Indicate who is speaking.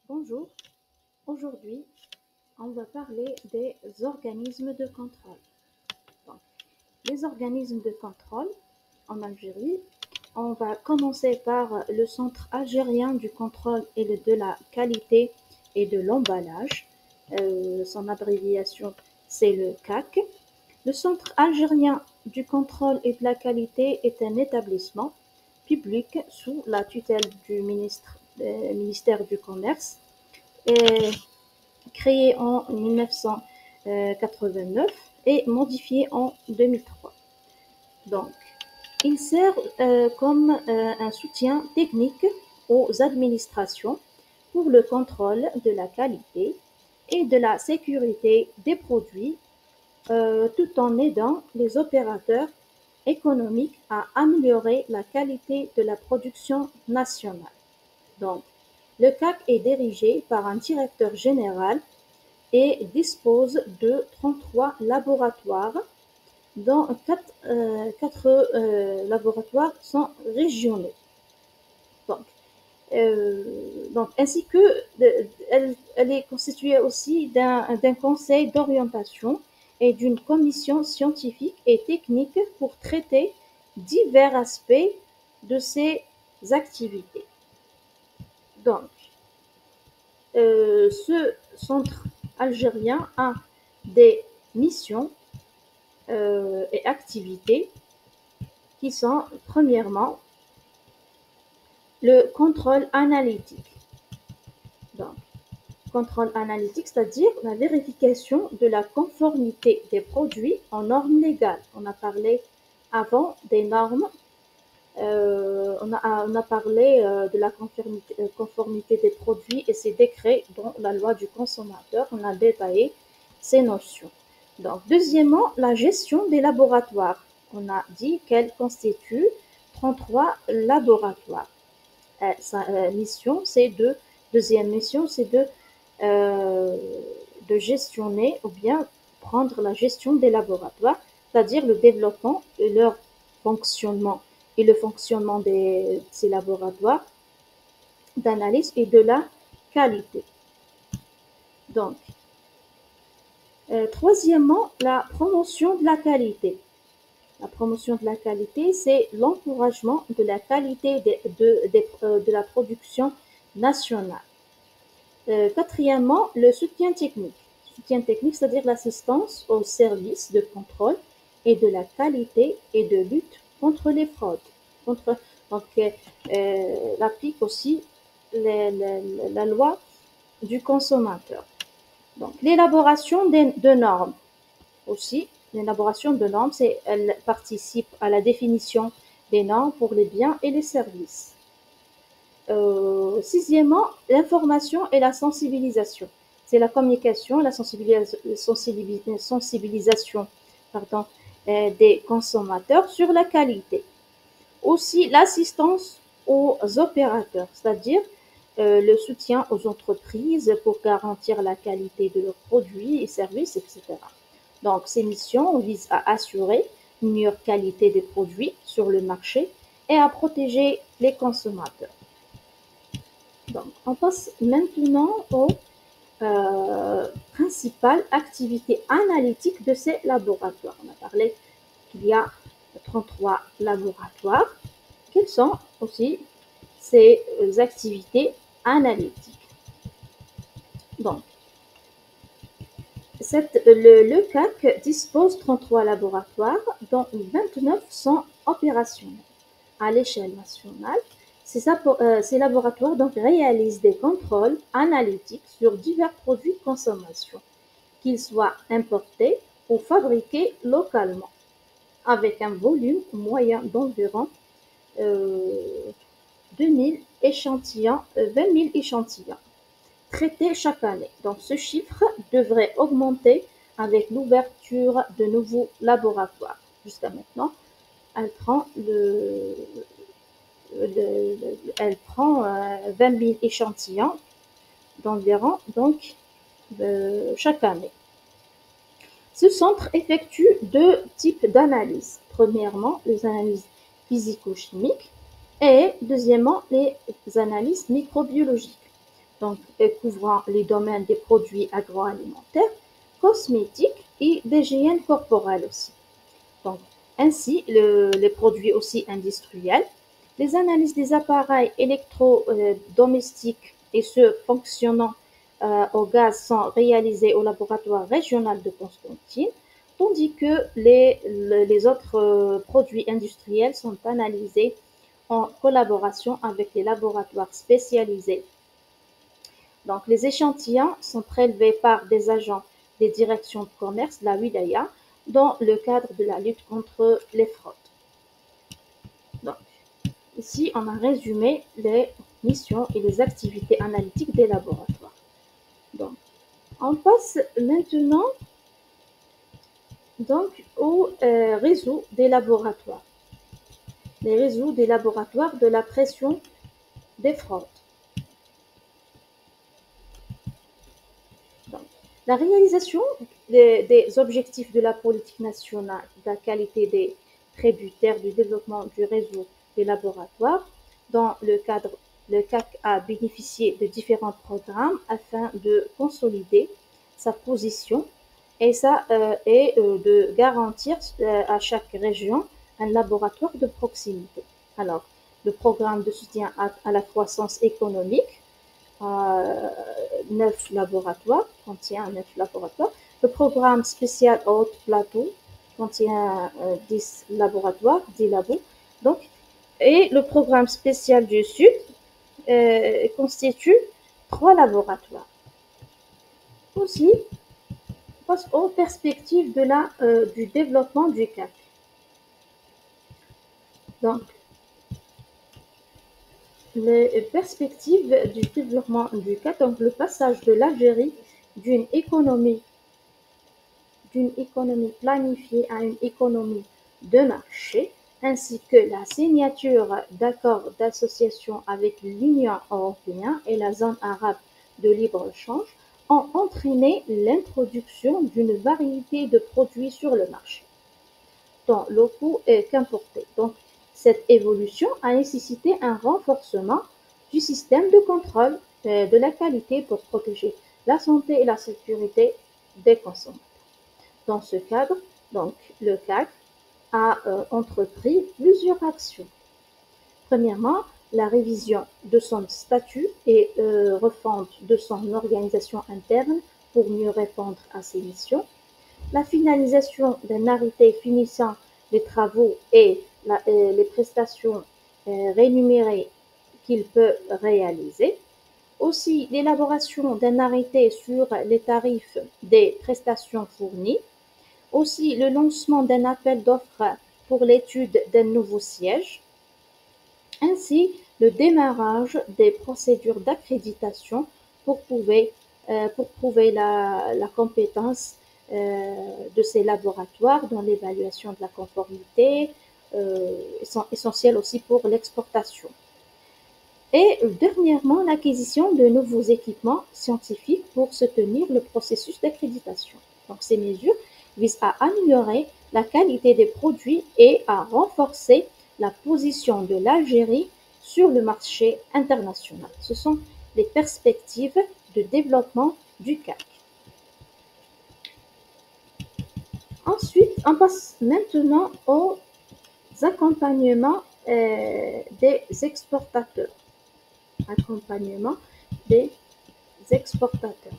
Speaker 1: Bonjour, aujourd'hui on va parler des organismes de contrôle. Donc, les organismes de contrôle en Algérie, on va commencer par le Centre algérien du contrôle et de la qualité et de l'emballage. Son abréviation c'est le CAC. Le Centre algérien du contrôle et de la qualité est un établissement public sous la tutelle du ministère du Commerce, créé en 1989 et modifié en 2003. Donc, il sert comme un soutien technique aux administrations pour le contrôle de la qualité et de la sécurité des produits, tout en aidant les opérateurs économiques à améliorer la qualité de la production nationale. Donc, le CAC est dirigé par un directeur général et dispose de 33 laboratoires, dont 4 laboratoires sont régionaux. Donc, ainsi que elle est constituée aussi d'un conseil d'orientation et d'une commission scientifique et technique pour traiter divers aspects de ses activités. Donc, ce centre algérien a des missions et activités qui sont, premièrement, le contrôle analytique. Donc, contrôle analytique, c'est-à-dire la vérification de la conformité des produits aux normes légales. On a parlé avant des normes, on a parlé de la conformité des produits et ses décrets dans la loi du consommateur. On a détaillé ces notions. Donc, deuxièmement, la gestion des laboratoires. On a dit qu'elle constitue 33 laboratoires. Deuxième mission, c'est de gestionner ou bien prendre la gestion des laboratoires, c'est-à-dire le développement et leur fonctionnement et le fonctionnement de ces laboratoires d'analyse et de la qualité. Donc, troisièmement, la promotion de la qualité. La promotion de la qualité, c'est l'encouragement de la qualité de la production nationale. Quatrièmement, le soutien technique. Soutien technique, c'est-à-dire l'assistance aux services de contrôle et de la qualité et de lutte contre les fraudes. Donc, applique aussi la loi du consommateur. Donc, l'élaboration de normes aussi. L'élaboration de normes, elle participe à la définition des normes pour les biens et les services. Sixièmement, l'information et la sensibilisation. C'est la communication, la sensibilisation des consommateurs sur la qualité. Aussi, l'assistance aux opérateurs, c'est-à-dire le soutien aux entreprises pour garantir la qualité de leurs produits et services, etc. Donc, ces missions visent à assurer une meilleure qualité des produits sur le marché et à protéger les consommateurs. Donc, on passe maintenant aux principales activités analytiques de ces laboratoires. On a parlé qu'il y a 33 laboratoires. Quelles sont aussi ces activités analytiques? Donc, le CAC dispose de 33 laboratoires, dont 29 sont opérationnels. À l'échelle nationale, ces laboratoires donc réalisent des contrôles analytiques sur divers produits de consommation, qu'ils soient importés ou fabriqués localement, avec un volume moyen d'environ 20 000 échantillons traités chaque année. Donc ce chiffre devrait augmenter avec l'ouverture de nouveaux laboratoires. Jusqu'à maintenant, elle prend 20 000 échantillons d'environ chaque année. Ce centre effectue 2 types d'analyses. Premièrement, les analyses physico-chimiques et deuxièmement, les analyses microbiologiques. donc couvrant les domaines des produits agroalimentaires, cosmétiques et d'hygiène corporelle aussi. Donc, ainsi, les produits aussi industriels, les analyses des appareils électrodomestiques et ceux fonctionnant au gaz sont réalisés au laboratoire régional de Constantine, tandis que les autres produits industriels sont analysés en collaboration avec les laboratoires spécialisés. Donc, les échantillons sont prélevés par des agents des directions de commerce de la wilaya dans le cadre de la lutte contre les fraudes. Donc, ici, on a résumé les missions et les activités analytiques des laboratoires. Donc, on passe maintenant donc, au réseau des laboratoires. Les réseaux des laboratoires de la pression des fraudes. Donc, la réalisation des objectifs de la politique nationale de la qualité des tributaires du développement du réseau des laboratoires, dans le cadre, le CAC a bénéficié de différents programmes afin de consolider sa position et de garantir à chaque région un laboratoire de proximité. Alors, le programme de soutien à la croissance économique euh, 9 laboratoires. Le programme spécial Haute Plateau contient 10 laboratoires, 10 labos. Donc, et le programme spécial du Sud constitue 3 laboratoires. Aussi, on passe aux perspectives du développement du CAC. Donc, les perspectives du développement du CAC, donc le passage de l'Algérie d'une économie planifiée à une économie de marché, ainsi que la signature d'accords d'association avec l'Union européenne et la zone arabe de libre-échange, ont entraîné l'introduction d'une variété de produits sur le marché, tant locaux qu'importés. Donc, cette évolution a nécessité un renforcement du système de contrôle de la qualité pour protéger la santé et la sécurité des consommateurs. Dans ce cadre, donc, le CAC a entrepris plusieurs actions. Premièrement, la révision de son statut et refonte de son organisation interne pour mieux répondre à ses missions. La finalisation d'un arrêté finissant les travaux et les prestations rémunérées qu'il peut réaliser. Aussi, l'élaboration d'un arrêté sur les tarifs des prestations fournies. Aussi, le lancement d'un appel d'offres pour l'étude d'un nouveau siège. Ainsi, le démarrage des procédures d'accréditation pour prouver la compétence de ces laboratoires dans l'évaluation de la conformité, sont essentiels aussi pour l'exportation. Et dernièrement, l'acquisition de nouveaux équipements scientifiques pour soutenir le processus d'accréditation. Donc, ces mesures visent à améliorer la qualité des produits et à renforcer la position de l'Algérie sur le marché international. Ce sont les perspectives de développement du CAC. Ensuite, on passe maintenant aux accompagnements des exportateurs. Accompagnement des exportateurs.